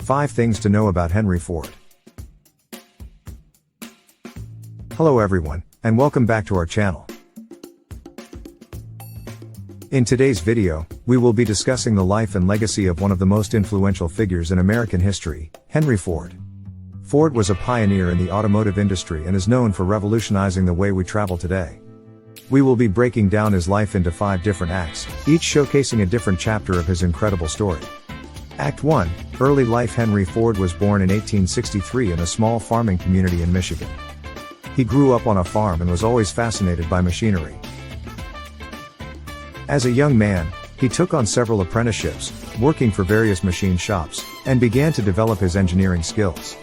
5 Things to Know About Henry Ford. Hello everyone, and welcome back to our channel. In today's video, we will be discussing the life and legacy of one of the most influential figures in American history, Henry Ford. Ford was a pioneer in the automotive industry and is known for revolutionizing the way we travel today. We will be breaking down his life into 5 different acts, each showcasing a different chapter of his incredible story. Act 1, Early Life. Henry Ford was born in 1863 in a small farming community in Michigan. He grew up on a farm and was always fascinated by machinery. As a young man, he took on several apprenticeships, working for various machine shops, and began to develop his engineering skills.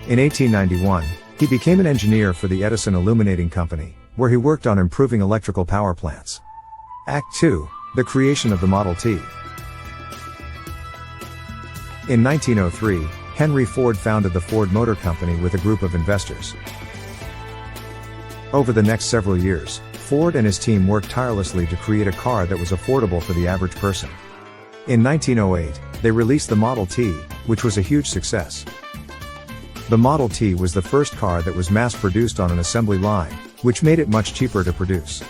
In 1891, he became an engineer for the Edison Illuminating Company, where he worked on improving electrical power plants. Act 2, The creation of the Model T. In 1903, Henry Ford founded the Ford Motor Company with a group of investors. Over the next several years, Ford and his team worked tirelessly to create a car that was affordable for the average person. In 1908, they released the Model T, which was a huge success. The Model T was the first car that was mass-produced on an assembly line, which made it much cheaper to produce.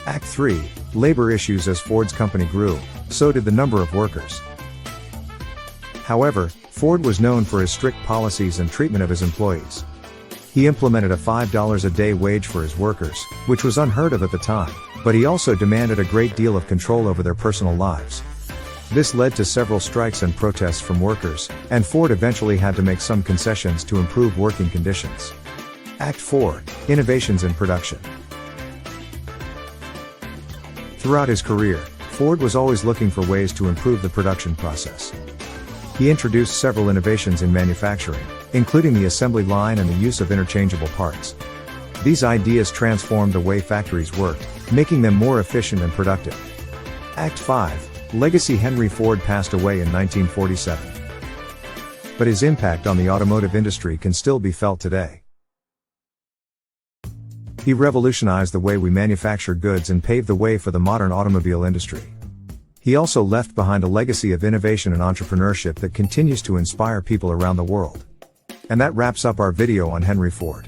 Act 3, Labor issues. As Ford's company grew, so did the number of workers. However, Ford was known for his strict policies and treatment of his employees. He implemented a $5 a day wage for his workers, which was unheard of at the time, but he also demanded a great deal of control over their personal lives. This led to several strikes and protests from workers, and Ford eventually had to make some concessions to improve working conditions. Act 4, Innovations in production. Throughout his career, Ford was always looking for ways to improve the production process. He introduced several innovations in manufacturing, including the assembly line and the use of interchangeable parts. These ideas transformed the way factories worked, making them more efficient and productive. Act 5, Legacy. Henry Ford passed away in 1947. But his impact on the automotive industry can still be felt today. He revolutionized the way we manufacture goods and paved the way for the modern automobile industry. He also left behind a legacy of innovation and entrepreneurship that continues to inspire people around the world. And that wraps up our video on Henry Ford.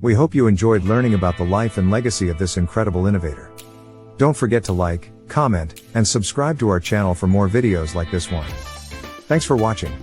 We hope you enjoyed learning about the life and legacy of this incredible innovator. Don't forget to like, comment, and subscribe to our channel for more videos like this one. Thanks for watching.